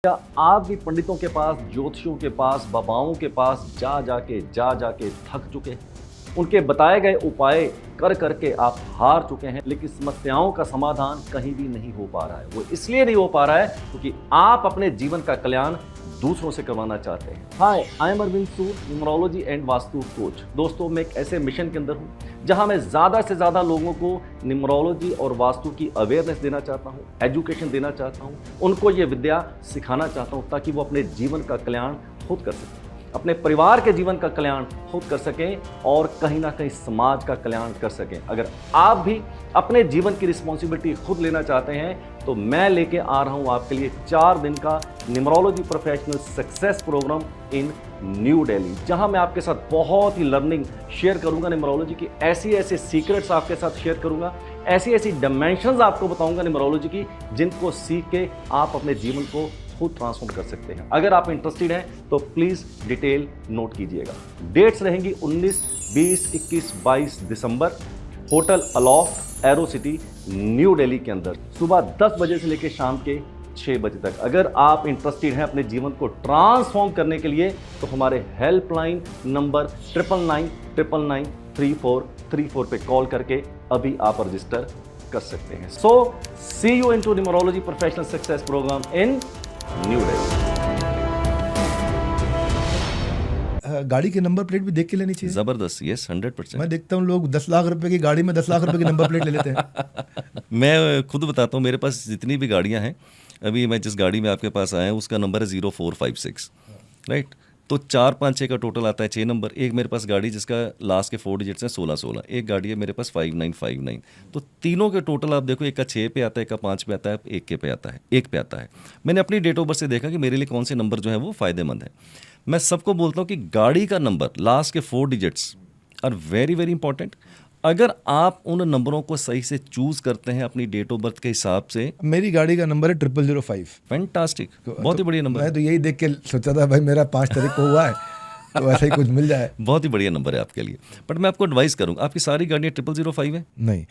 क्या आप भी पंडितों के पास, ज्योतिषियों के पास, बाबाओं के पास जा जाके थक चुके हैं? उनके बताए गए उपाय कर करके आप हार चुके हैं, लेकिन समस्याओं का समाधान कहीं भी नहीं हो पा रहा है। वो इसलिए नहीं हो पा रहा है क्योंकि आप अपने जीवन का कल्याण दूसरों से करवाना चाहते हैं। Hi, I am Arvind Sood, numerology and vastu coach. दोस्तों, मैं एक ऐसे मिशन के अंदर हूँ जहां मैं ज़्यादा से ज़्यादा लोगों को न्यूमरोलॉजी और वास्तु की अवेयरनेस देना चाहता हूँ, एजुकेशन देना चाहता हूँ, उनको ये विद्या सिखाना चाहता हूँ ताकि वो अपने जीवन का कल्याण खुद कर सकें, अपने परिवार के जीवन का कल्याण खुद कर सकें और कहीं ना कहीं समाज का कल्याण कर सकें। अगर आप भी अपने जीवन की रिस्पॉन्सिबिलिटी खुद लेना चाहते हैं तो मैं लेके आ रहा हूं आपके लिए 4 दिन का numerology professional success program in New Delhi, जहां मैं आपके साथ बहुत ही लर्निंग शेयर करूंगा। न्यूमरोलॉजी की ऐसी सीक्रेट्स आपके साथ शेयर करूंगा, ऐसी डायमेंशंस आपको बताऊंगा न्यूमरोलॉजी की, जिनको सीख के आप अपने जीवन को खुद ट्रांसफॉर्म कर सकते हैं। अगर आप इंटरेस्टेड हैं तो प्लीज डिटेल नोट कीजिएगा। डेट्स रहेंगी 19, 20, 21, 22 दिसंबर, hotel Aloft Aerocity New Delhi के अंदर, सुबह 10 बजे से लेकर शाम के 6 बजे तक। अगर आप इंटरेस्टेड हैं अपने जीवन को ट्रांसफॉर्म करने के लिए तो हमारे हेल्पलाइन नंबर 99999434 पे कॉल करके अभी आप रजिस्टर कर सकते हैं। So see you into numerology professional success program in New Delhi. गाड़ी के नंबर प्लेट भी देख के लेनी चाहिए। जबरदस्त, यस 100%। मैं देखता हूँ लोग 10 लाख रुपए की गाड़ी में 10 लाख रुपए की नंबर प्लेट ले लेते हैं। मैं खुद बताता हूँ, मेरे पास जितनी भी गाड़ियाँ हैं, अभी मैं जिस गाड़ी में आपके पास आया हूँ उसका नंबर है 0456, राइट। तो 4, 5, 6 का टोटल आता है 6 नंबर। एक मेरे पास गाड़ी जिसका लास्ट के 4 डिजिट्स हैं 1616, एक गाड़ी है मेरे पास 5959। तो तीनों के टोटल आप देखो, एक का 6 पे आता है, एक का 5 पे आता है, एक के पे आता है, एक पे आता है। मैंने अपनी डेट ऑफ बर्थ से देखा कि मेरे लिए कौन से नंबर जो है वो फ़ायदेमंद है। मैं सबको बोलता हूँ कि गाड़ी का नंबर लास्ट के 4 digits are very very important. अगर आप उन नंबरों को सही से चूज करते हैं अपनी डेट ऑफ बर्थ के हिसाब से, मेरी गाड़ी का नंबर है 0005। फैंटास्टिक, बहुत ही बढ़िया नंबर मैं है। तो यही देख के सोचा था भाई मेरा 5 तारीख को हुआ है तो ऐसा ही कुछ मिल जाए। बहुत ही बढ़िया नंबर है आपके लिए। बट मैं आपको एडवाइस करूंगा, आपकी सारी गाड़ियाँ 0005 है? नहीं,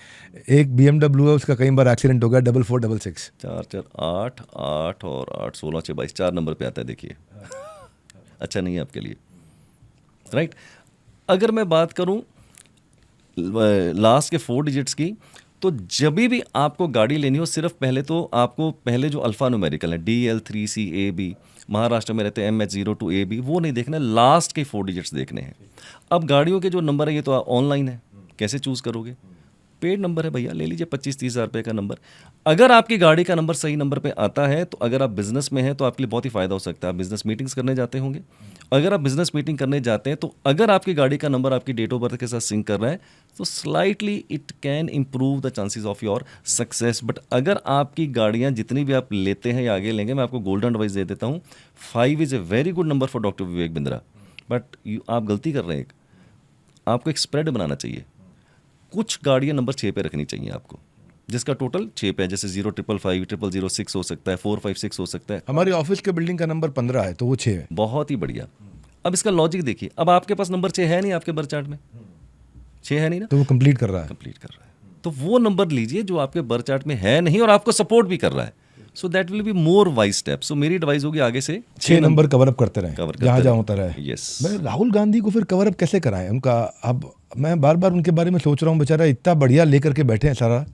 एक BMW है, उसका कई बार एक्सीडेंट हो गया, 4466। 4 4 8 8 और 8 16 6 22, 4 नंबर पे आता है, देखिए। अच्छा नहीं है आपके लिए, राइट। अगर मैं बात करूं लास्ट के 4 डिजिट्स की, तो जब भी आपको गाड़ी लेनी हो, सिर्फ पहले तो आपको पहले जो अल्फा न्यूमेरिकल है DL3CAB, महाराष्ट्र में रहते हैं MH02AB, वो नहीं देखना, लास्ट के 4 डिजिट्स देखने हैं। अब गाड़ियों के जो नंबर है ये तो ऑनलाइन है, कैसे चूज़ करोगे? पेड नंबर है भैया, ले लीजिए 25-30 हज़ार रुपये का नंबर। अगर आपकी गाड़ी का नंबर सही नंबर पे आता है तो अगर आप बिजनेस में हैं तो आपके लिए बहुत ही फ़ायदा हो सकता है। आप बिजनेस मीटिंग्स करने जाते होंगे, अगर आप बिजनेस मीटिंग करने जाते हैं तो अगर आपकी गाड़ी का नंबर आपकी डेट ऑफ बर्थ के साथ सिंक कर रहा है तो slightly it can improve the chances of your success. But अगर आपकी गाड़ियाँ जितनी भी आप लेते हैं या आगे लेंगे, मैं आपको गोल्डन एडवाइस दे देता हूँ, 5 is a very good number for doctor Vivek Bindra. But आप गलती कर रहे हैं, आपको एक स्प्रेड बनाना चाहिए। कुछ गाड़ियाँ नंबर 6 पे रखनी चाहिए आपको, जिसका टोटल 6 पे है, जैसे 0555, 0006 हो सकता है, 456 हो सकता है। हमारी ऑफिस के बिल्डिंग का नंबर 15 है तो वो 6 है। बहुत ही बढ़िया। अब इसका लॉजिक देखिए, अब आपके पास नंबर 6 है नहीं, आपके बर्थ चार्ट में 6 है नहीं ना, तो वो कंप्लीट कर रहा है। कंप्लीट कर रहा है। तो वो नंबर लीजिए जो आपके बर्थ चार्ट में है नहीं और आपको सपोर्ट भी कर रहा है। So that will be more wise step. So मेरी एडवाइस होगी आगे से 6 नंबर कवर अप करते रहे, कवर जहाँ जहाँ होता रहे। यस। मैं राहुल गांधी को फिर कवर अप कैसे कराएं उनका? अब मैं बार बार उनके बारे में सोच रहा हूँ, बेचारा इतना बढ़िया लेकर के बैठे हैं, सारा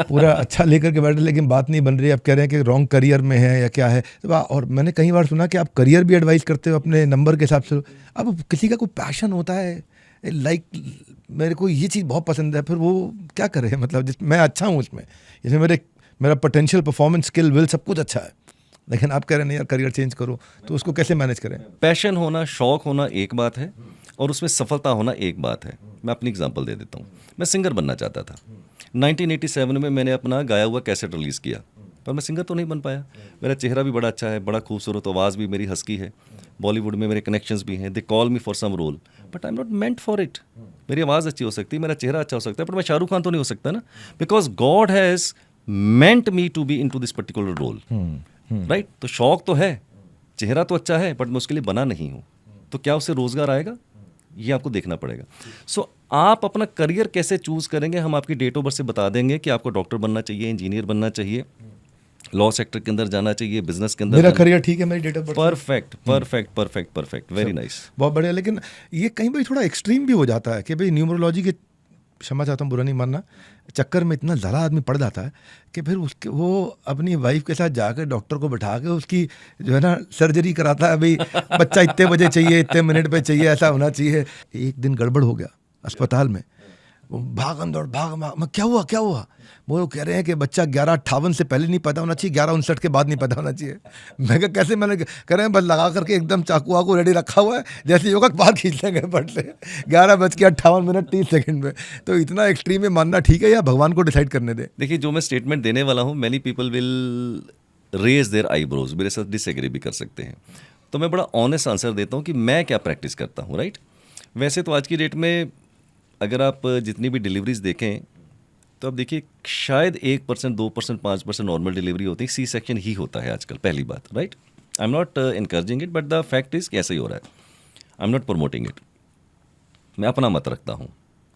पूरा अच्छा लेकर के बैठे, लेकिन बात नहीं बन रही। अब कह रहे हैं कि रॉन्ग करियर में है या क्या है। और मैंने कई बार सुना कि आप करियर भी एडवाइस करते हो अपने नंबर के हिसाब से। अब किसी का कोई पैशन होता है, लाइक मेरे को ये चीज़ बहुत पसंद है, फिर वो क्या करे, मतलब मैं अच्छा हूँ उसमें, जैसे मेरा पोटेंशियल, परफॉर्मेंस, स्किल, विल सब कुछ अच्छा है, लेकिन आप कह रहे हैं नहीं यार करियर चेंज करो, तो उसको कैसे मैनेज करें? पैशन होना, शौक होना एक बात है और उसमें सफलता होना एक बात है। मैं अपनी एग्जांपल दे देता हूँ। मैं सिंगर बनना चाहता था। 1987 में मैंने अपना गाया हुआ कैसेट रिलीज़ किया, पर मैं सिंगर तो नहीं बन पाया। मेरा चेहरा भी बड़ा अच्छा है, बड़ा खूबसूरत, आवाज़ भी मेरी हस्की है, बॉलीवुड में मेरे कनेक्शंस भी हैं, they call me for some role, but I am not meant for it. मेरी आवाज़ अच्छी हो सकती है, मेरा चेहरा अच्छा हो सकता है, पर मैं शाहरुख खान तो नहीं हो सकता ना, because God has meant me to be into this particular role, right. तो शौक तो है, चेहरा तो अच्छा है, बट मैं उसके लिए बना नहीं हूँ। तो क्या उससे रोजगार आएगा, ये आपको देखना पड़ेगा। सो आप अपना करियर कैसे चूज करेंगे, हम आपकी डेट ऑफ बर्थ से बता देंगे कि आपको डॉक्टर बनना चाहिए, इंजीनियर बनना चाहिए, लॉ सेक्टर के अंदर जाना चाहिए, बिजनेस के अंदर मेरा करियर ठीक है, मेरी date of birth perfect perfect perfect perfect, very nice. बहुत बढ़िया। लेकिन ये कहीं भाई थोड़ा एक्सट्रीम भी हो जाता है कि भाई न्यूमरोलॉजी के, क्षमा चाहता हूँ बुरा नहीं मानना, चक्कर में इतना ज़्यादा आदमी पड़ जाता है कि फिर उसके वो अपनी वाइफ के साथ जाकर डॉक्टर को बैठा के उसकी जो है ना सर्जरी कराता है, भाई बच्चा इतने बजे चाहिए, इतने मिनट पे चाहिए, ऐसा होना चाहिए। एक दिन गड़बड़ हो गया अस्पताल में, वो भागम दौड़ भाग, क्या हुआ क्या हुआ? वो कह रहे हैं कि बच्चा 11:58 से पहले नहीं पैदा होना चाहिए, 11:59 के बाद नहीं पैदा होना चाहिए। मैं कहा कैसे? मैंने कह रहे हैं बस लगा करके एकदम चाकू वाकू रेडी रखा हुआ है, जैसे योगा बाहर खींच लेंगे बट से 11:58:30 में। तो इतना एक्सट्रीम में मानना ठीक है या भगवान को डिसाइड करने दे? देखिए, जो मैं स्टेटमेंट देने वाला हूँ, many people will raise their eyebrows, मेरे साथ डिसएग्री भी कर सकते हैं। तो मैं बड़ा ऑनेस्ट आंसर देता हूँ कि मैं क्या प्रैक्टिस करता हूँ, राइट। वैसे तो आज की डेट में अगर आप जितनी भी डिलीवरीज देखें तो आप देखिए शायद 1%, 2%, 5% नॉर्मल डिलीवरी होती है, सी सेक्शन ही होता है आजकल, पहली बात, right. I am not encouraging it, but the fact is कैसे ही हो रहा है। आई एम नॉट प्रमोटिंग इट, मैं अपना मत रखता हूँ,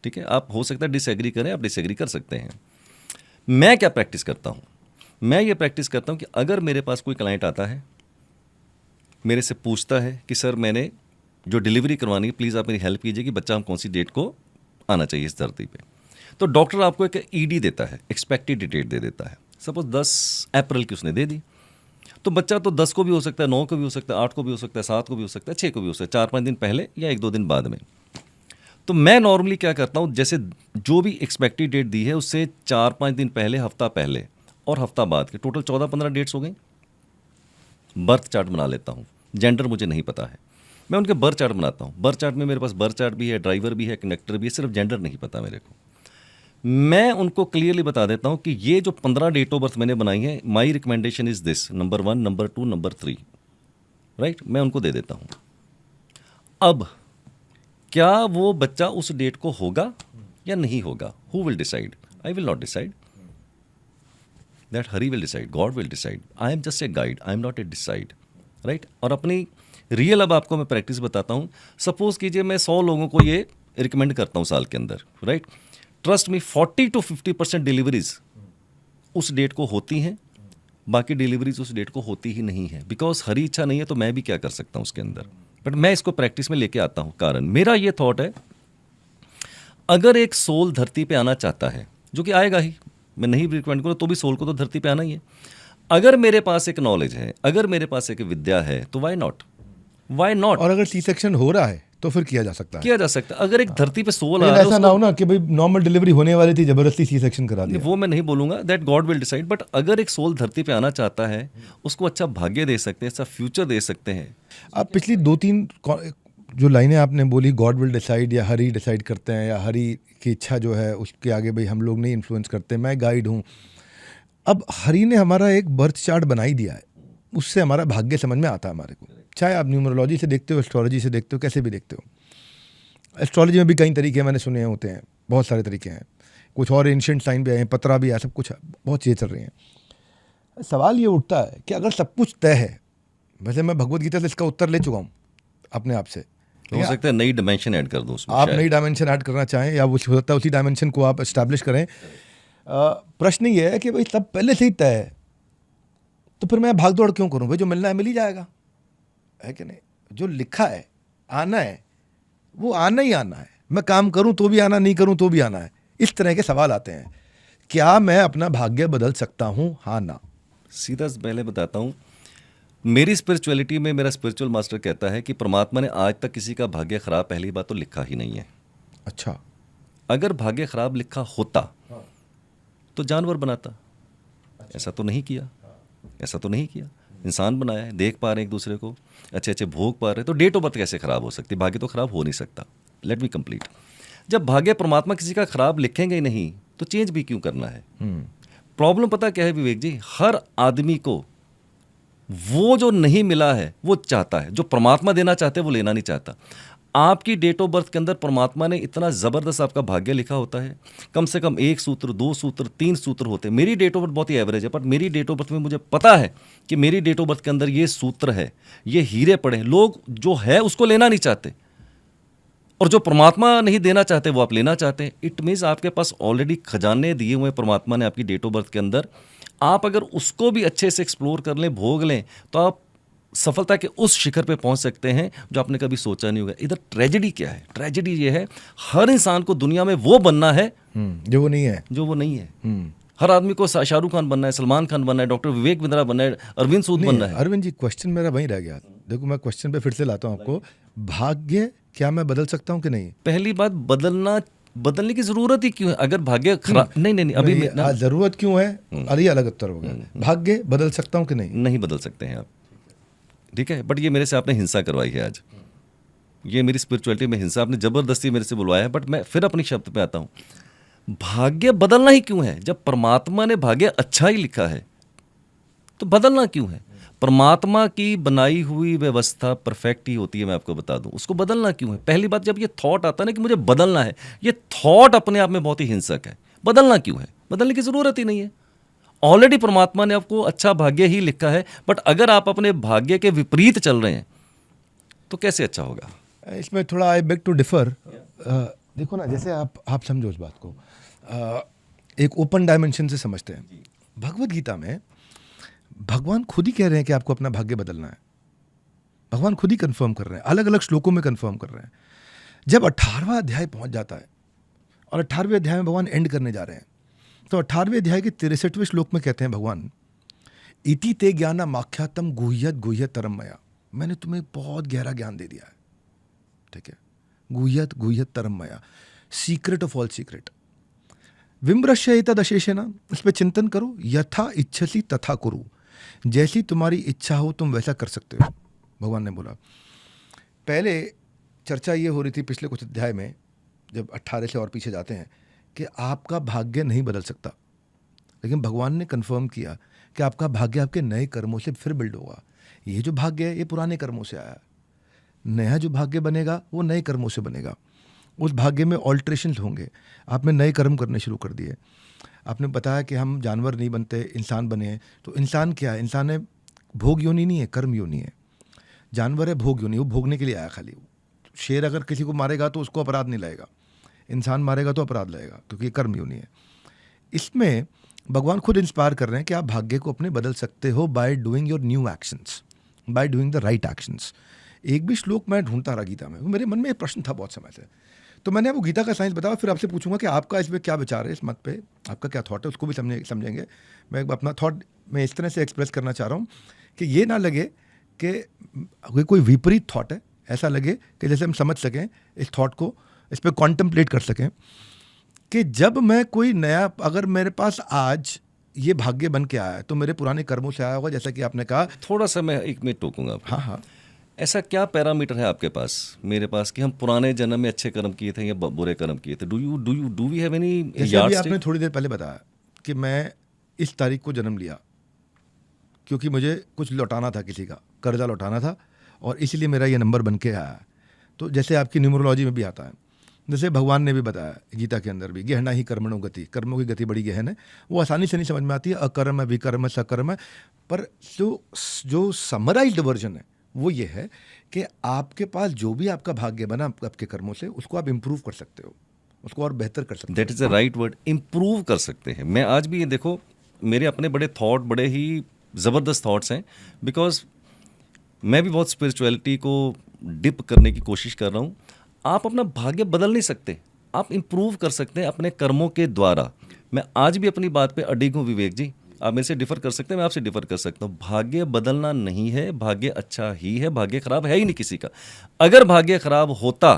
ठीक है। आप हो सकता है डिसएग्री करें, आप डिसएग्री कर सकते हैं। मैं क्या प्रैक्टिस करता हूँ? मैं ये प्रैक्टिस करता हूँ कि अगर मेरे पास कोई क्लाइंट आता है, मेरे से पूछता है कि सर मैंने जो डिलीवरी करवानी है, प्लीज़ आप मेरी हेल्प कीजिए कि बच्चा हम कौन सी डेट को आना चाहिए इस धरती पे, तो डॉक्टर आपको एक ईडी देता है, एक्सपेक्टेड डेट दे देता है। सपोज 10 अप्रैल की उसने दे दी, तो बच्चा तो 10 को भी हो सकता है, 9 को भी हो सकता है, 8 को भी हो सकता है, 7 को भी हो सकता है, 6 को भी हो सकता है, 4-5 दिन पहले या 1-2 दिन बाद में। तो मैं नॉर्मली क्या करता हूँ, जैसे जो भी एक्सपेक्टेड डेट दी है उससे 4-5 दिन पहले, हफ्ता पहले और हफ्ता बाद के टोटल 14-15 डेट्स हो गई। बर्थ चार्ट बना लेता हूँ। जेंडर मुझे नहीं पता है, मैं उनके बर्थ चार्ट बनाता हूँ। बर्थ चार्ट में मेरे पास बर्थ चार्ट भी है, ड्राइवर भी है, कंडक्टर भी है, सिर्फ जेंडर नहीं पता मेरे को। मैं उनको क्लियरली बता देता हूँ कि ये जो 15 डेट ऑफ बर्थ मैंने बनाई है, my recommendation is this, number 1, number 2, number 3, right. मैं उनको दे देता हूँ। अब क्या वो बच्चा उस डेट को होगा या नहीं होगा, who will decide? I will not decide, that Hari will decide, God will decide. I am just a guide, I am not a decide, right. और अपनी रियल अब आपको मैं प्रैक्टिस बताता हूँ। सपोज कीजिए मैं 100 लोगों को ये रिकमेंड करता हूँ साल के अंदर, right. Trust me 40 to 50% deliveries उस डेट को होती हैं, बाकी डिलीवरीज उस डेट को होती ही नहीं है। बिकॉज हरी इच्छा नहीं है तो मैं भी क्या कर सकता हूँ उसके अंदर, बट मैं इसको प्रैक्टिस में लेके आता हूँ। कारण मेरा ये थॉट है, अगर एक सोल धरती पे आना चाहता है, जो कि आएगा ही, मैं नहीं रिकमेंड करूँ तो भी सोल को तो धरती पे आना ही है। अगर मेरे पास एक नॉलेज है, अगर मेरे पास एक विद्या है, तो वाई नॉट, वाई नॉट। और अगर सी सेक्शन हो रहा है तो फिर किया जा सकता है, किया जा सकता है। अगर एक धरती पे सोल आ लेकिन रहा है, ऐसा ना हो ना कि भाई नॉर्मल डिलीवरी होने वाली थी, जबरदस्ती सी सेक्शन करा दिया। वो मैं नहीं बोलूंगा, that God will decide. But अगर एक सोल धरती पे आना चाहता है, उसको अच्छा भाग्य दे सकते हैं, अच्छा फ्यूचर दे सकते हैं। आप पिछली 2-3 जो लाइनें आपने बोली, गॉड विल डिसाइड या हरी डिसाइड करते हैं या हरी की इच्छा जो है उसके आगे भाई हम लोग नहीं इन्फ्लुएंस करते, मैं गाइड हूँ। अब हरी ने हमारा एक बर्थ चार्ट बनाई दिया है, उससे हमारा भाग्य समझ में आता है हमारे को, चाहे आप न्यूमरोलॉजी से देखते हो, एस्ट्रोलॉजी से देखते हो, कैसे भी देखते हो। एस्ट्रोलॉजी में भी कई तरीके मैंने सुने होते हैं, बहुत सारे तरीके हैं, कुछ और एंशिएंट साइन भी आए हैं, पतरा भी आया, सब कुछ बहुत चीज़ें चल रही हैं। सवाल ये उठता है कि अगर सब कुछ तय है, वैसे मैं भगवत गीता से इसका उत्तर ले चुका हूँ अपने आप से, हो सकता है नई डायमेंशन ऐड कर दो उसमें, आप शायद। नई डायमेंशन ऐड करना चाहें या वो होता है उसी डायमेंशन को आप एस्टैब्लिश करें। प्रश्न ये है कि भाई सब पहले से ही तय है, तो फिर मैं भाग दौड़ क्यों करूं? भाई जो मिलना है मिल ही जाएगा, है कि नहीं? जो लिखा है, आना है, वो आना ही आना है। मैं काम करूं तो भी आना, नहीं करूं तो भी आना है। इस तरह के सवाल आते हैं। क्या मैं अपना भाग्य बदल सकता हूं? हाँ ना। सीधा पहले बताता हूँ, मेरी स्पिरिचुअलिटी में मेरा स्पिरिचुअल मास्टर कहता है कि परमात्मा ने आज तक किसी का भाग्य खराब पहली बात तो लिखा ही नहीं है। अच्छा, अगर भाग्य खराब लिखा होता तो जानवर बनाता, ऐसा तो नहीं किया, ऐसा तो नहीं किया। इंसान बनाया है, देख पा रहे हैं एक दूसरे को, अच्छे अच्छे भोग पा रहे हैं, तो डेट ऑफ बर्थ कैसे खराब हो सकती? भाग्य तो खराब हो नहीं सकता। Let me complete. जब भाग्य परमात्मा किसी का खराब लिखेंगे ही नहीं, तो चेंज भी क्यों करना है? प्रॉब्लम पता क्या है विवेक जी, हर आदमी को वो जो नहीं मिला है वो चाहता है, जो परमात्मा देना चाहते हैं वो लेना नहीं चाहता। आपकी डेट ऑफ बर्थ के अंदर परमात्मा ने इतना ज़बरदस्त आपका भाग्य लिखा होता है, कम से कम 1 सूत्र, 2 सूत्र, 3 सूत्र होते हैं। मेरी डेट ऑफ बर्थ बहुत ही एवरेज है, पर मेरी डेट ऑफ बर्थ में मुझे पता है कि मेरी डेट ऑफ बर्थ के अंदर ये सूत्र है, ये हीरे पड़े हैं। लोग जो है उसको लेना नहीं चाहते, और जो परमात्मा नहीं देना चाहते वो आप लेना चाहते हैं। इट मीन्स आपके पास ऑलरेडी खजाने दिए हुए परमात्मा ने आपकी डेट ऑफ बर्थ के अंदर। आप अगर उसको भी अच्छे से एक्सप्लोर कर लें, भोग लें, तो आप सफलता के उस शिखर पे पहुंच सकते हैं जो आपने कभी सोचा नहीं होगा। इधर ट्रेजेडी क्या है? ट्रेजेडी ये है, हर इंसान को दुनिया में वो बनना है जो वो नहीं है। जो वो नहीं है। हर आदमी को शाहरुख खान बनना है, सलमान खान बनना है, डॉक्टर विवेक बिंद्रा बनना है, अरविंद सूद बनना है। अरविंद जी, क्वेश्चन मेरा वहीं रह गया। देखो, मैं क्वेश्चन पे फिर से लाता हूँ आपको। भाग्य क्या मैं बदल सकता हूँ कि नहीं? पहली बात, बदलने की जरूरत ही क्यों है? अगर भाग्य खराब नहीं अभी जरूरत क्यों है? अरे ये अलग उत्तर हो गया। भाग्य बदल सकता हूँ कि नहीं? नहीं बदल सकते हैं आप, ठीक है। बट ये मेरे से आपने हिंसा करवाई है आज, ये मेरी स्पिरिचुअलिटी में हिंसा, आपने जबरदस्ती मेरे से बुलवाया है। बट मैं फिर अपनी शब्द पे आता हूँ, भाग्य बदलना ही क्यों है? जब परमात्मा ने भाग्य अच्छा ही लिखा है तो बदलना क्यों है? परमात्मा की बनाई हुई व्यवस्था परफेक्ट ही होती है, मैं आपको बता दूं। उसको बदलना क्यों है? पहली बात, जब ये थॉट आता है ना कि मुझे बदलना है, ये थॉट अपने आप में बहुत ही हिंसक है। बदलना क्यों है? बदलने की जरूरत ही नहीं है। ऑलरेडी परमात्मा ने आपको अच्छा भाग्य ही लिखा है। बट अगर आप अपने भाग्य के विपरीत चल रहे हैं तो कैसे अच्छा होगा? इसमें थोड़ा आई बेग टू डिफर। देखो ना, जैसे आप समझो इस बात को, एक ओपन डायमेंशन से समझते हैं। भगवत गीता में भगवान खुद ही कह रहे हैं कि आपको अपना भाग्य बदलना है। भगवान खुद ही कंफर्म कर रहे हैं, अलग अलग श्लोकों में कंफर्म कर रहे हैं। जब 18वां अध्याय पहुंच जाता है और 18वें अध्याय में भगवान एंड करने जा रहे हैं, तो 18वें अध्याय के 63वें श्लोक में कहते हैं भगवान, इति ते ज्ञानम आख्यातम गुह्यत गुह्यत तरम मया। मैंने तुम्हें बहुत गहरा ज्ञान दे दिया है, ठीक है। गुह्यत गुह्यत तरम मया, सीक्रेट ऑफ ऑल सीक्रेट। विमृश्य एतदशेषेण, इस पर चिंतन करो। यथा इच्छसी तथा कुरु, जैसी तुम्हारी इच्छा हो तुम वैसा कर सकते हो, भगवान ने बोला। पहले चर्चा ये हो रही थी पिछले कुछ अध्याय में, जब 18 से और पीछे जाते हैं, कि आपका भाग्य नहीं बदल सकता। लेकिन भगवान ने कंफर्म किया कि आपका भाग्य आपके नए कर्मों से फिर बिल्ड होगा। ये जो भाग्य है ये पुराने कर्मों से आया है, नया जो भाग्य बनेगा वो नए कर्मों से बनेगा। उस भाग्य में ऑल्ट्रेशन होंगे। आपने नए कर्म करने शुरू कर दिए। आपने बताया कि हम जानवर नहीं बनते, इंसान बने हैं। तो इंसान क्या है? इंसान है भोग योनि नहीं है, कर्म योनि है। जानवर है भोग योनि, वो भोगने के लिए आया खाली। शेर अगर किसी को मारेगा तो उसको अपराध नहीं लगेगा, इंसान मारेगा तो अपराध लगेगा, क्योंकि ये कर्म योनि है। इसमें भगवान खुद इंस्पायर कर रहे हैं कि आप भाग्य को अपने बदल सकते हो by doing your new actions, by doing the right actions. एक भी श्लोक मैं ढूंढता रहा गीता में, मेरे मन में एक प्रश्न था बहुत समय से, तो मैंने आपको गीता का साइंस बताया। फिर आपसे पूछूंगा कि आपका इसमें क्या विचार है, इस मत पे आपका क्या थॉट है, उसको भी समझेंगे। मैं अपना थॉट मैं इस तरह से एक्सप्रेस करना चाह रहा हूँ कि ये ना लगे कि कोई विपरीत थॉट है, ऐसा लगे कि जैसे हम समझ सकें इस थॉट को, इस पर कॉन्टम्पलेट कर सकें कि जब मैं कोई नया, अगर मेरे पास आज ये भाग्य बन के आया है तो मेरे पुराने कर्मों से आया होगा, जैसा कि आपने कहा। थोड़ा सा मैं एक मिनट टोकूंगा आपको। हाँ हाँ। ऐसा क्या पैरामीटर है आपके पास, मेरे पास, कि हम पुराने जन्म में अच्छे कर्म किए थे या बुरे कर्म किए थे? Do we have any yardstick? आपने थोड़ी देर पहले बताया कि मैं इस तारीख को जन्म लिया क्योंकि मुझे कुछ लौटाना था, किसी का कर्जा लौटाना था, और इसीलिए मेरा ये नंबर बन के आया है। तो जैसे आपकी न्यूमरोलॉजी में भी आता है, जैसे भगवान ने भी बताया गीता के अंदर भी, गहना ही कर्मणो गति, कर्मों की गति बड़ी गहन है। वो आसानी से नहीं समझ में आती है, अकर्म है, विकर्म है, सकर्म है। पर जो समराइज्ड वर्जन है वो ये है कि आपके पास जो भी आपका भाग्य बना आपके कर्मों से, उसको आप इम्प्रूव कर सकते हो, उसको और बेहतर कर सकते हो। That is the right word, improve कर सकते हैं। मैं आज भी ये देखो, मेरे अपने बड़े थॉट, बड़े ही ज़बरदस्त थॉट्स हैं, बिकॉज मैं भी बहुत स्पिरिचुअलिटी को डिप करने की कोशिश कर रहा हूँ। आप अपना भाग्य बदल नहीं सकते, आप इम्प्रूव कर सकते हैं अपने कर्मों के द्वारा। मैं आज भी अपनी बात पे अडिग हूँ विवेक जी, आप मेरे से डिफर कर सकते हैं, मैं आपसे डिफर कर सकता हूँ। भाग्य बदलना नहीं है, भाग्य अच्छा ही है, भाग्य खराब है ही नहीं किसी का। अगर भाग्य खराब होता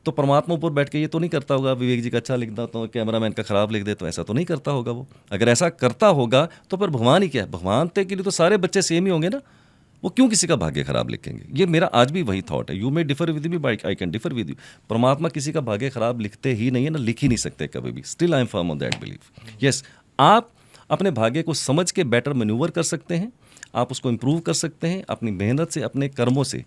तो परमात्मा ऊपर बैठ के ये तो नहीं करता होगा, विवेक जी का अच्छा लिख देता हूँ, कैमरामैन का खराब लिख दे, तो ऐसा तो नहीं करता होगा वो। अगर ऐसा करता होगा तो फिर भगवान ही क्या है? भगवान के लिए तो सारे बच्चे सेम ही होंगे ना, वो क्यों किसी का भाग्य खराब लिखेंगे? ये मेरा आज भी वही थॉट है। You may differ with me, but I can differ with you. परमात्मा किसी का भाग्य खराब लिखते ही नहीं है, ना लिख ही नहीं सकते कभी भी। Still I am firm on that belief. Yes, आप अपने भाग्य को समझ के बेटर मैन्यूवर कर सकते हैं, आप उसको इम्प्रूव कर सकते हैं अपनी मेहनत से, अपने कर्मों से।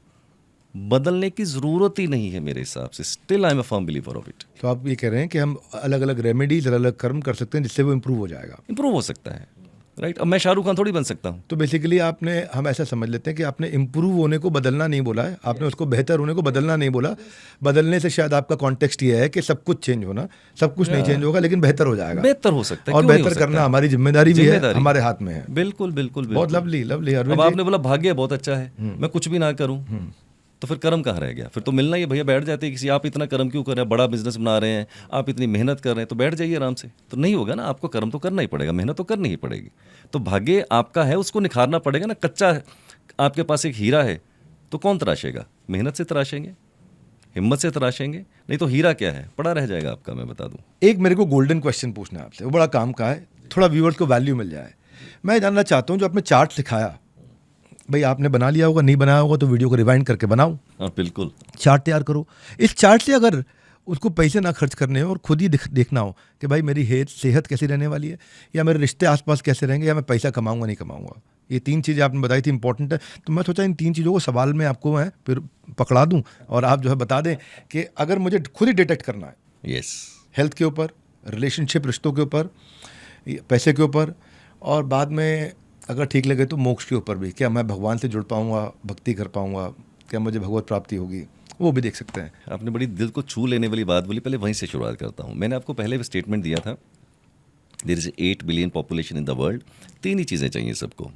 बदलने की ज़रूरत ही नहीं है मेरे हिसाब से। Still I am a firm believer of it. तो आप ये कह रहे हैं कि हम अलग अलग रेमेडीज, अलग अलग कर्म कर सकते हैं जिससे वो इम्प्रूव हो जाएगा? इम्प्रूव हो सकता है, राइट। अब मैं शाहरुख खान थोड़ी बन सकता हूँ। तो बेसिकली आपने, हम ऐसा समझ लेते हैं कि आपने इम्प्रूव होने को बदलना नहीं बोला है, आपने उसको बेहतर होने को बदलना नहीं बोला। बदलने से शायद आपका कॉन्टेक्स्ट ये है कि सब कुछ चेंज होना, सब कुछ नहीं चेंज होगा लेकिन बेहतर हो जाएगा। बेहतर हो सकता है, और क्यों नहीं हो बेहतर सकता करना है? हमारी जिम्मेदारी भी है, जिम्मेदारी। हमारे हाथ में है। बिल्कुल बिल्कुल बहुत बिल्कुल। लवली लवली अब अरविंद जी। आपने बोला भाग्य बहुत अच्छा है, मैं कुछ भी ना करूं तो फिर कर्म कहाँ रह गया? फिर तो मिलना ही है भैया, बैठ जाते हैं किसी। आप इतना कर्म क्यों कर रहे हैं, बड़ा बिजनेस बना रहे हैं, आप इतनी मेहनत कर रहे हैं, तो बैठ जाइए आराम से। तो नहीं होगा ना, आपको कर्म तो करना ही पड़ेगा, मेहनत तो करनी ही पड़ेगी। तो भाग्य आपका है, उसको निखारना पड़ेगा ना। कच्चा है, आपके पास एक हीरा है तो कौन तराशेगा? मेहनत से तराशेंगे, हिम्मत से तराशेंगे, नहीं तो हीरा क्या है, पड़ा रह जाएगा आपका। मैं बता दूं, एक मेरे को गोल्डन क्वेश्चन पूछना है आपसे, वो बड़ा काम का है, थोड़ा व्यूअर्स को वैल्यू मिल जाए। मैं जानना चाहता हूँ, जो आपने चार्ट सिखाया, भाई आपने बना लिया होगा, नहीं बनाया होगा तो वीडियो को रिवाइंड करके बनाओ, हाँ बिल्कुल। चार्ट तैयार करो। इस चार्ट से अगर उसको पैसे ना खर्च करने हो और खुद ही देखना हो कि भाई मेरी सेहत कैसी रहने वाली है, या मेरे रिश्ते आसपास कैसे रहेंगे, या मैं पैसा कमाऊंगा नहीं कमाऊंगा, ये 3 चीज़ें आपने बताई थी इंपॉर्टेंट है। तो मैं सोचा इन 3 चीज़ों को सवाल में आपको मैं फिर पकड़ा दूं और आप जो है बता दें कि अगर मुझे खुद ही डिटेक्ट करना है, यस। हेल्थ के ऊपर, रिलेशनशिप रिश्तों के ऊपर, पैसे के ऊपर, और बाद में अगर ठीक लगे तो मोक्ष के ऊपर भी, क्या मैं भगवान से जुड़ पाऊंगा, भक्ति कर पाऊंगा, क्या मुझे भगवत प्राप्ति होगी, वो भी देख सकते हैं। आपने बड़ी दिल को छू लेने वाली बात बोली, पहले वहीं से शुरुआत करता हूँ। मैंने आपको पहले भी स्टेटमेंट दिया था, there is 8 billion population in the world. 3 ही चीज़ें चाहिए सबको,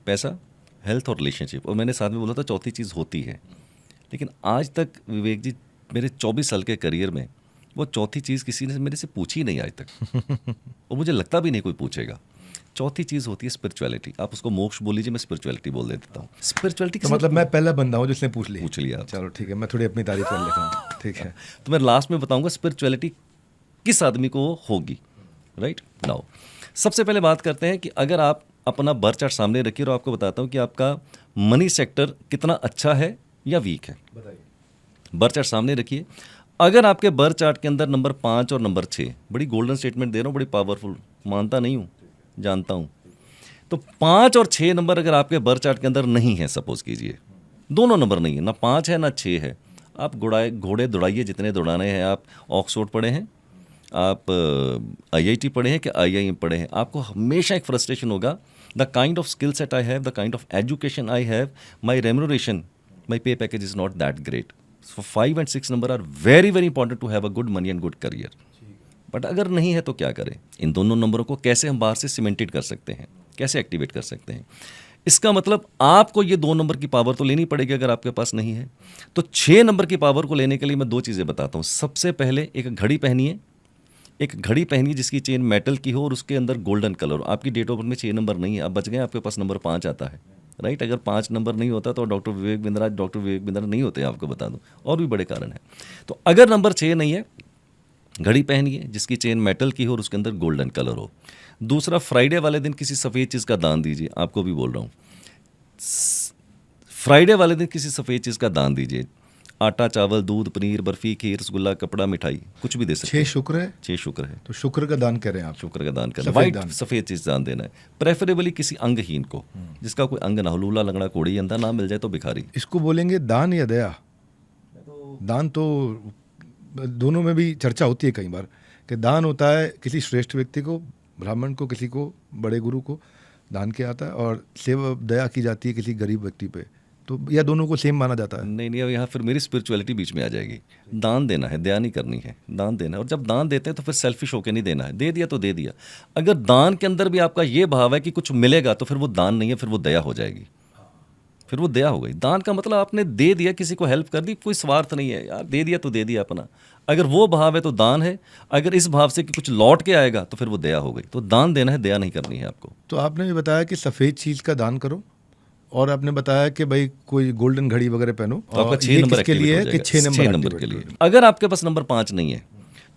पैसा, हेल्थ और रिलेशनशिप। और मैंने साथ में बोला था चौथी चीज़ होती है, लेकिन आज तक विवेक जी मेरे 24 साल के करियर में वो चौथी चीज़ किसी ने मेरे से पूछी नहीं आज तक और मुझे लगता भी नहीं कोई पूछेगा। चौथी चीज़ होती है स्पिरिचुअलिटी। आप उसको मोक्ष बोल लीजिए, मैं स्पिरिचुअलिटी बोल देता हूँ। स्पिरिचुअलिटी तो मतलब मैं पहला बंदा हूँ जिसने पूछ लिया। पूछ लिया आप। चलो ठीक है, मैं थोड़ी अपनी तारीफ कर लेता हूँ। ठीक है, तो मैं लास्ट में बताऊंगा स्पिरिचुअलिटी किस आदमी को होगी। राइट नाउ सबसे पहले बात करते हैं कि अगर आप अपना बर्थ चार्ट सामने रखिए, और आपको बताता हूँ कि आपका मनी सेक्टर कितना अच्छा है या वीक है। बर्थ चार्ट सामने रखिए। अगर आपके बर्थ चार्ट के अंदर नंबर 5 और नंबर 6, बड़ी गोल्डन स्टेटमेंट दे रहा हूँ, बड़ी पावरफुल, मानता नहीं हूँ, जानता हूँ। तो 5 और 6 नंबर अगर आपके बर्थ चार्ट के अंदर नहीं है, सपोज कीजिए दोनों नंबर नहीं है, ना 5 है ना 6 है, आप घोड़े दौड़ाइए जितने दौड़ाने हैं। आप ऑक्सफोर्ड पढ़े हैं, आप IIT पढ़े हैं कि IIM पढ़े हैं, आपको हमेशा एक फ्रस्ट्रेशन होगा, the kind of skill set I have, the kind of education I have, my remuneration, my pay package is not that great. So 5 and 6 number are very very important to have a good money and good career. But अगर नहीं है तो क्या करें? इन दोनों नंबरों को कैसे हम बाहर से सीमेंटेड कर सकते हैं, कैसे एक्टिवेट कर सकते हैं? इसका मतलब आपको ये 2 नंबर की पावर तो लेनी पड़ेगी अगर आपके पास नहीं है। तो 6 नंबर की पावर को लेने के लिए मैं 2 चीज़ें बताता हूँ। सबसे पहले एक घड़ी पहनिए, एक घड़ी पहनिए जिसकी चेन मेटल की हो और उसके अंदर गोल्डन कलर हो। आपकी डेट ऑफ बर्थ में 6 नंबर नहीं है, अब बच गए, आपके पास नंबर 5 आता है। राइट, अगर 5 नंबर नहीं होता तो डॉक्टर विवेक बिंद्रा नहीं होते, आपको बता दूं, और भी बड़े कारण हैं। तो अगर नंबर 6 नहीं है, घड़ी पहनिए जिसकी चेन मेटल की हो और उसके अंदर गोल्डन कलर हो। दूसरा, फ्राइडे वाले दिन किसी सफ़ेद चीज़ का दान दीजिए, आपको भी बोल रहा हूँ, फ्राइडे वाले दिन किसी सफ़ेद चीज़ का दान दीजिए। आटा, चावल, दूध, पनीर, बर्फी, खीर, रसगुल्ला, कपड़ा, मिठाई, कुछ भी दे सकते 6 हैं। शुक्र है, 6 शुक्र है, तो शुक्र का दान करें आप। शुक्र का दान करना, सफेद वाइट दान। सफ़ेद चीज़ दान देना है। प्रेफरेबली किसी अंगहीन को, जिसका कोई अंग ना हो, लूला लंगड़ा कोड़ी अंधा ना मिल जाए तो भिखारी। इसको बोलेंगे दान या दया? दान तो दोनों में भी चर्चा होती है कई बार कि दान होता है किसी श्रेष्ठ व्यक्ति को, ब्राह्मण को, किसी को, बड़े गुरु को दान किया जाता है, और सेवा दया की जाती है किसी गरीब व्यक्ति पे। तो या दोनों को सेम माना जाता है? नहीं, अब यहाँ फिर मेरी स्पिरिचुअलिटी बीच में आ जाएगी। दान देना है, दया नहीं करनी है, दान देना है। और जब दान देते हैं तो फिर सेल्फिश होकर नहीं देना है, दे दिया तो दे दिया। अगर दान के अंदर भी आपका ये भाव है कि कुछ मिलेगा तो फिर वो दान नहीं है, फिर वो दया हो जाएगी, फिर वो दया हो गई। दान का मतलब आपने दे दिया, किसी को हेल्प कर दी, कोई स्वार्थ नहीं है यार, दे दिया तो दे दिया अपना। अगर वो भाव है तो दान है, अगर इस भाव से कि कुछ लौट के आएगा तो फिर वो दया हो गई। तो दान देना है, दया नहीं करनी है आपको। तो आपने भी बताया कि सफ़ेद चीज़ का दान करो, और आपने बताया कि भाई कोई गोल्डन घड़ी वगैरह पहनो। तो आपका और 6 ये नंबर किसके एक्टिवेट लिए हो है कि जाएगा। 6 6 नंबर नंबर के एक्टिवेट लिए। अगर आपके पास नंबर 5 नहीं है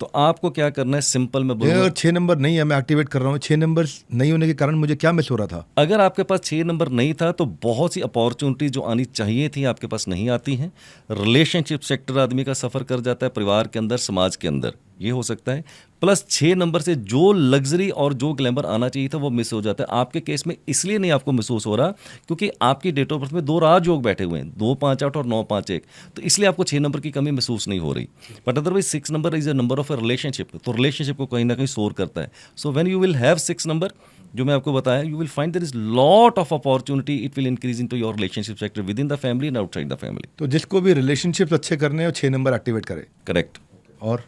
तो आपको क्या करना है, सिंपल मैं बोलूँगा। अगर 6 नंबर नहीं है, मैं एक्टिवेट कर रहा हूँ, 6 नंबर नहीं होने के कारण मुझे क्या मिस हो रहा था? अगर आपके पास 6 नंबर नहीं था तो बहुत सी अपॉर्चुनिटी जो आनी चाहिए थी आपके पास नहीं आती हैं। रिलेशनशिप सेक्टर आदमी का सफ़र कर जाता है, परिवार के अंदर, समाज के अंदर, ये हो सकता है। प्लस 6 नंबर से जो लग्जरी और जो ग्लैमर आना चाहिए था वो मिस हो जाता है। आपके केस में इसलिए नहीं आपको महसूस हो रहा क्योंकि आपकी डेट ऑफ बर्थ में 2 राजयोग बैठे हुए हैं, 2, 5, 8 और 9, 5, 1, तो इसलिए आपको 6 नंबर की कमी महसूस नहीं हो रही। But otherwise 6 number is a number of a relationship, तो रिलेशनशिप को कहीं ना कहीं शोर करता है। So when you will have 6 number, जो मैं आपको बताया, you will find there is lot of opportunity, it will increase into your relationship sector with in the family and outside the family. तो जिसको भी रिलेशनशिप्स अच्छे करने हैं 6 नंबर एक्टिवेट करे। करेक्ट। और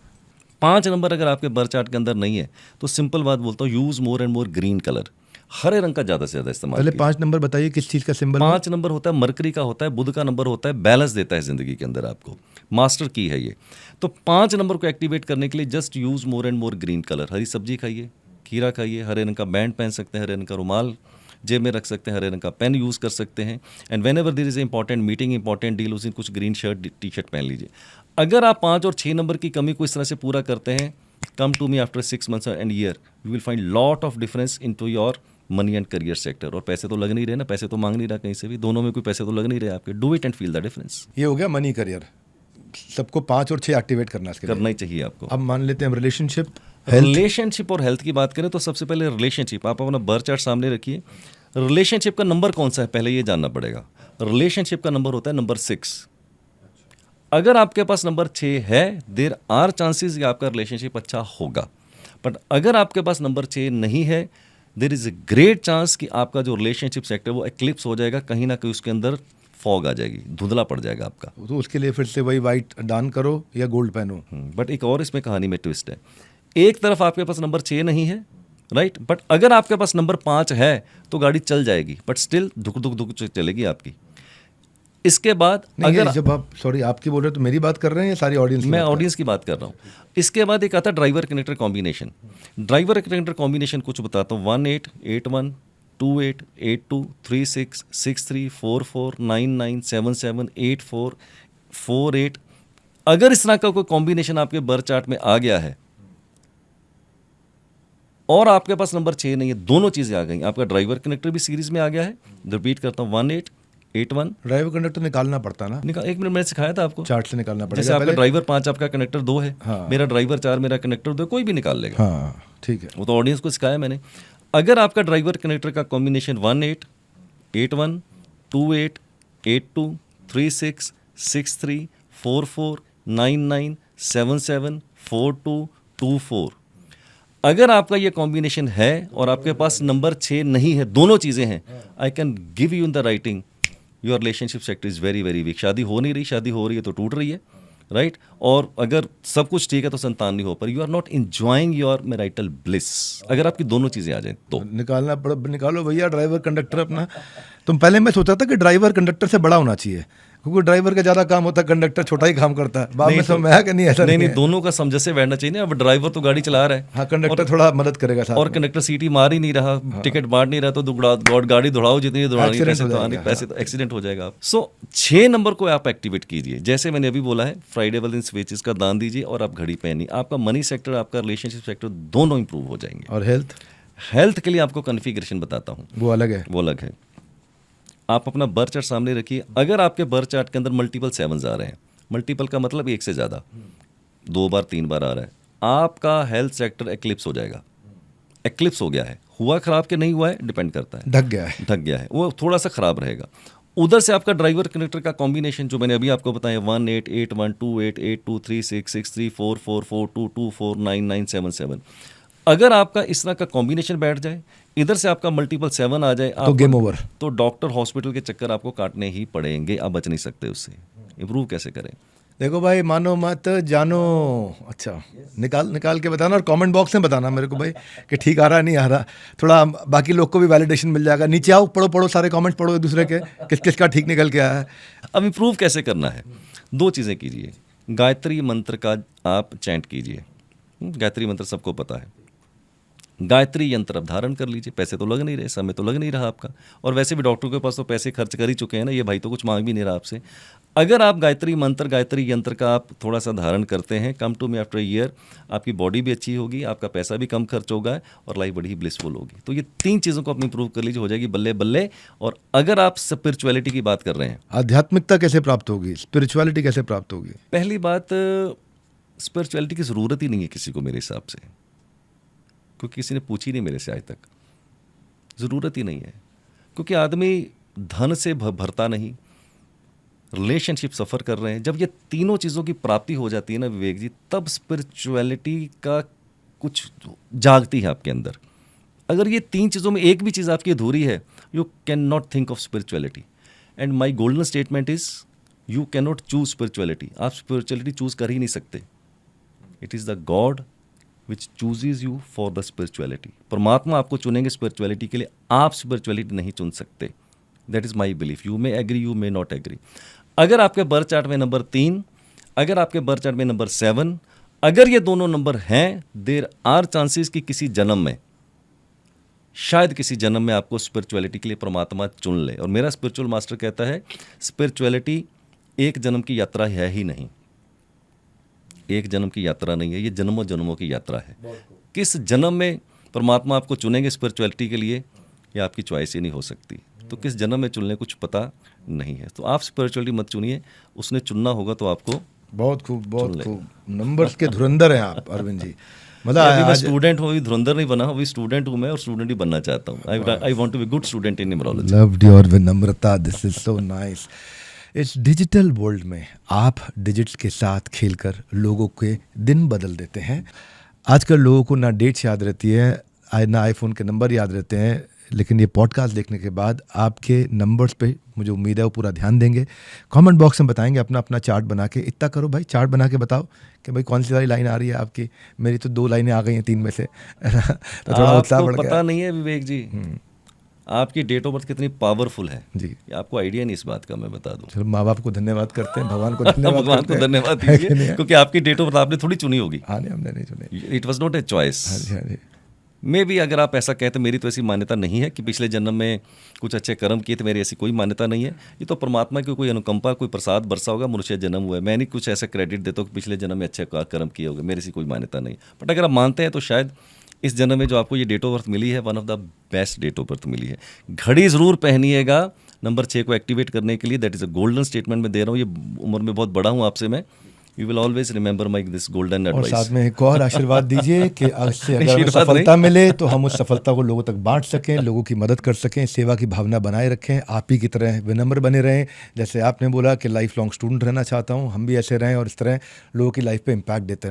5 नंबर अगर आपके बर्थ चार्ट के अंदर नहीं है तो सिंपल बात बोलता हूँ, use more and more green colour, हरे रंग का ज़्यादा से ज़्यादा इस्तेमाल पहले कीजिए। 5 नंबर बताइए किस चीज़ का सिंबल? 5 नंबर होता है मरकरी का, होता है बुध का नंबर, होता है बैलेंस देता है ज़िंदगी के अंदर आपको, मास्टर की है ये। तो 5 नंबर को एक्टिवेट करने के लिए just use more and more green colour. हरी सब्जी खाइए, खीरा खाइए, हरे रंग का बैंड पहन सकते हैं, हरे रंग का रुमाल जेब में रख सकते हैं, हरे रंग का पेन यूज़ कर सकते हैं। And whenever there is important meeting, important deal, उस दिन कुछ ग्रीन शर्ट टी शर्ट पहन लीजिए। अगर आप 5 और 6 नंबर की कमी को इस तरह से पूरा करते हैं, come to me after 6 months and year, you will find lot of difference into your money and career sector. और पैसे तो लग नहीं रहे ना, पैसे तो मांग नहीं रहा कहीं से भी, दोनों में कोई पैसे तो लग नहीं रहे आपके। Do it and feel the difference. ये हो गया मनी करियर, सबको 5 और 6 एक्टिवेट करना इसके लिए। करना ही चाहिए आपको। अब मान लेते हैं रिलेशनशिप, रिलेशनशिप और हेल्थ की बात करें तो सबसे पहले रिलेशनशिप, आप अपना बर्थ चार्ट सामने रखिए। रिलेशनशिप का नंबर कौन सा है पहले ये जानना पड़ेगा। रिलेशनशिप का नंबर होता है नंबर 6। अगर आपके पास नंबर 6 है, देयर आर चांसेस कि आपका रिलेशनशिप अच्छा होगा। बट अगर आपके पास नंबर 6 नहीं है, there is a great chance कि आपका जो रिलेशनशिप सेक्टर वो एक्लिप्स हो जाएगा, कहीं ना कहीं उसके अंदर फॉग आ जाएगी, धुंधला पड़ जाएगा आपका। तो उसके लिए फिर से वही वाइट दान करो या गोल्ड पहनो। बट एक और इसमें कहानी में ट्विस्ट है। एक तरफ आपके पास नंबर 6 नहीं है, राइट, बट अगर आपके पास नंबर 5 है तो गाड़ी चल जाएगी, बट स्टिल धुक धुक धुक चलेगी आपकी। इसके बाद नहीं, अगर ये जब आप सॉरी आपकी बोल रहे हो तो मेरी बात कर रहे हैं या सारी ऑडियंस? मैं ऑडियंस की बात कर रहा हूँ। इसके बाद एक आता है driver connector combination. Driver connector combination कुछ बताता हूँ। 18 81 28 82 36 63 44 99 77 84 48। अगर इस तरह का कोई कॉम्बिनेशन आपके बर्थ चार्ट में आ गया है और आपके पास नंबर 6 नहीं है, दोनों चीज़ें आ गई, आपका ड्राइवर कनेक्टर भी सीरीज में आ गया है। रिपीट करता हूँ, 18 81 ड्राइवर कंडक्टर निकालना पड़ता ना, एक मिनट मैंने सिखाया था आपको, चार्ट से निकालना जैसे पड़ेगा आपका पहले। ड्राइवर 5 आपका कनेक्टर 2 है, हाँ। मेरा ड्राइवर 4 मेरा कनेक्टर 2, कोई भी निकाल लेगा। हाँ ठीक है। वो तो ऑडियंस को सिखाया मैंने। अगर आपका ड्राइवर कनेक्टर का कॉम्बिनेशन 18 81 28 82 36 63 44 99 77 42 24, अगर आपका ये कॉम्बिनेशन है और आपके पास नंबर 6 नहीं है, दोनों चीज़ें हैं, I can give you in the writing your relationship sector is very very weak. शादी हो नहीं रही, शादी हो रही है तो टूट रही है, राइट। और अगर सब कुछ ठीक है तो संतान नहीं हो, पर you are not enjoying your marital bliss. अगर आपकी दोनों चीज़ें आ जाएं तो निकालो भैया ड्राइवर कंडक्टर अपना। तुम पहले मैं सोचा था कि ड्राइवर कंडक्टर से बड़ा होना चाहिए, क्योंकि ड्राइवर का ज़्यादा काम होता है, कंडक्टर छोटा ही काम करता है। बाद में समझ में आया कि नहीं ऐसा नहीं नहीं नहीं, दोनों का समझ से बैठना चाहिए ना। अब ड्राइवर तो गाड़ी चला रहा है, हाँ कंडक्टर थोड़ा मदद करेगा साथ और में। कंडक्टर सीटी मार ही नहीं रहा, टिकट बांट नहीं रहा, तो गाड़ी दौड़ाओ जितनी दौड़ानी, Accident पैसे हो तो जाएगा, आने, पैसे तो एक्सीडेंट हो जाएगा आप। सो 6 नंबर को आप एक्टिवेट कीजिए, जैसे मैंने अभी बोला है, फ्राइडे वाले दिन स्विचेस का दान दीजिए और आप घड़ी पहनिए। आपका मनी सेक्टर, आपका रिलेशनशिप सेक्टर दोनों इंप्रूव हो जाएंगे। और हेल्थ के लिए आपको कन्फिगरेशन बताता हूँ, वो अलग है। वो अलग है। आप अपना बर्थ चार्ट सामने रखिए। अगर आपके बर्थ चार्ट के अंदर मल्टीपल 7s आ रहे हैं, मल्टीपल का मतलब 1 से ज़्यादा, 2 बार 3 बार आ रहा है, आपका हेल्थ सेक्टर एक्लिप्स हो जाएगा। एक्लिप्स हो गया है, हुआ खराब के नहीं हुआ है डिपेंड करता है, ढक गया है, ढक गया है, वो थोड़ा सा खराब रहेगा। उधर से आपका ड्राइवर कनेक्टर का कॉम्बिनेशन जो मैंने अभी आपको बताया, 18 81 28 82 36 63 44 42 24 99 77, अगर आपका इस तरह का कॉम्बिनेशन बैठ जाए, इधर से आपका मल्टीपल 7 आ जाए, तो गेम ओवर। तो डॉक्टर हॉस्पिटल के चक्कर आपको काटने ही पड़ेंगे, आप बच नहीं सकते उससे। इम्प्रूव कैसे करें? देखो भाई, मानो मत जानो। अच्छा, निकाल के बताना और कमेंट बॉक्स में बताना मेरे को भाई कि ठीक आ रहा है नहीं आ रहा। थोड़ा बाकी लोग को भी वैलिडेशन मिल जाएगा। नीचे आओ, पढ़ो सारे कमेंट्स पढ़ो एक दूसरे के, किस किस का ठीक निकल के आया है। अब इम्प्रूव कैसे करना है? 2 चीज़ें कीजिए। गायत्री मंत्र का आप चैंट कीजिए। गायत्री मंत्र सबको पता है। गायत्री यंत्र आप धारण कर लीजिए। पैसे तो लग नहीं रहे, समय तो लग नहीं रहा आपका, और वैसे भी डॉक्टर के पास तो पैसे खर्च कर ही चुके हैं ना, ये भाई तो कुछ मांग भी नहीं रहा आपसे। अगर आप गायत्री मंत्र, गायत्री यंत्र का आप थोड़ा सा धारण करते हैं, come to me after year, आपकी बॉडी भी अच्छी होगी, आपका पैसा भी कम खर्च होगा और लाइफ बड़ी ही ब्लिसफुल होगी। तो ये 3 चीज़ों को आप इंप्रूव कर लीजिए, हो जाएगी बल्ले बल्ले। और अगर आप स्पिरिचुअलिटी की बात कर रहे हैं, आध्यात्मिकता कैसे प्राप्त होगी, स्पिरिचुअलिटी कैसे प्राप्त होगी? पहली बात, स्पिरिचुअलिटी की ज़रूरत ही नहीं है किसी को मेरे हिसाब से, क्योंकि किसी ने पूछी नहीं मेरे से आज तक। ज़रूरत ही नहीं है, क्योंकि आदमी धन से भरता नहीं, रिलेशनशिप सफ़र कर रहे हैं। जब ये तीनों चीज़ों की प्राप्ति हो जाती है ना विवेक जी, तब स्पिरिचुअलिटी का कुछ जागती है आपके अंदर। अगर ये 3 चीज़ों में एक भी चीज़ आपकी अधूरी है, you can not think of spirituality. And my golden statement is you can not choose spirituality. आप स्पिरिचुअलिटी चूज कर ही नहीं सकते। It is the God which chooses you for the spirituality. परमात्मा आपको चुनेंगे स्पिरिचुअलिटी के लिए, आप स्पिरिचुअलिटी नहीं चुन सकते। That is my belief. You may agree, you may not agree. अगर आपके बर्थ चार्ट में नंबर 3, अगर आपके बर्थ चार्ट में नंबर 7, अगर ये दोनों नंबर हैं, देयर आर चांसेस कि किसी जन्म में, शायद किसी जन्म में आपको स्पिरिचुअलिटी के लिए परमात्मा चुन ले। और मेरा स्पिरिचुअल मास्टर कहता है स्पिरिचुअलिटी एक जन्म की यात्रा है ही नहीं, एक जन्म की यात्रा नहीं है, ये जन्मों जन्मों की यात्रा है। किस जन्म में परमात्मा आपको चुनेंगे स्पिरिचुअलिटी के लिए, ये आपकी चॉइस ही नहीं हो सकती। तो किस जन्म में चुनने कुछ पता नहीं है। तो आप स्पिरिचुअलिटी मत चुनिए, उसने चुनना होगा तो आपको। बहुत खूब, बहुत खूब। नंबर्स के धुरंधर हैं आप अरविंद जी। मतलब अभी मैं आज स्टूडेंट हूँ, अभी धुरंधर नहीं बना, अभी स्टूडेंट हूँ मैं, और स्टूडेंट ही बनना चाहता हूँ। I want to be good student in numerology. Loved your विनम्रता, दिस इज सो नाइस। इस डिजिटल वर्ल्ड में आप डिजिट्स के साथ खेलकर लोगों के दिन बदल देते हैं। आजकल लोगों को ना डेट्स याद रहती है, ना आईफोन के नंबर याद रहते हैं, लेकिन ये पॉडकास्ट देखने के बाद आपके नंबर्स पे मुझे उम्मीद है वो पूरा ध्यान देंगे। कमेंट बॉक्स में बताएंगे, अपना अपना चार्ट बना के, इतना करो भाई, चार्ट बना के बताओ कि भाई कौन सी वाली लाइन आ रही है आपकी। मेरी तो 2 लाइनें आ गई हैं 3 में से तो थोड़ा उत्साह बढ़ आपको गया। पता नहीं है विवेक जी, आपकी डेट ऑफ बर्थ कितनी पावरफुल है जी, ये आपको आइडिया नहीं इस बात का, मैं बता दूं। चलो माँ बाप को धन्यवाद करते हैं, भगवान को धन्यवाद भगवान करते को हैं। धन्यवाद है कि नहीं दीजिए, है? क्योंकि आपकी डेट ऑफ बर्थ आपने थोड़ी चुनी होगी। हाँ नहीं, हमने नहीं सुने। It was not a choice. हाँ जी, हाँ जी। मे भी अगर आप ऐसा कहते, मेरी तो ऐसी मान्यता नहीं है कि पिछले जन्म में कुछ अच्छे कर्म किए थे, मेरी ऐसी कोई मान्यता नहीं है। ये तो परमात्मा की कोई अनुकंपा, कोई प्रसाद बरसा होगा, मनुष्य जन्म हुआ है। मैं नहीं कुछ ऐसा क्रेडिट देता हूँ कि पिछले जन्म में अच्छे कर्म किए होंगे, मेरी ऐसी कोई मान्यता नहीं। बट अगर आप मानते हैं तो शायद इस जन्म में जो आपको ये डेट ऑफ बर्थ मिली है, one of the best date of birth मिली है। घड़ी ज़रूर पहनिएगा नंबर 6 को एक्टिवेट करने के लिए। That is a golden statement मैं दे रहा हूँ। ये उम्र में बहुत बड़ा हूँ आपसे मैं। You will always remember my this golden और एडवाइस। साथ में एक और आशीर्वाद दीजिए कि आज से अगर हमें आशीर्वाद सफलता मिले तो हम उस सफलता को लोगों तक बांट सकें, लोगों की मदद कर सकें, सेवा की भावना बनाए रखें, आप ही की तरह विनम्र बने रहें। जैसे आपने बोला कि लाइफ लॉन्ग स्टूडेंट रहना चाहता हूँ, हम भी ऐसे रहें और इस तरह लोगों की लाइफ पे इम्पैक्ट देते रहें।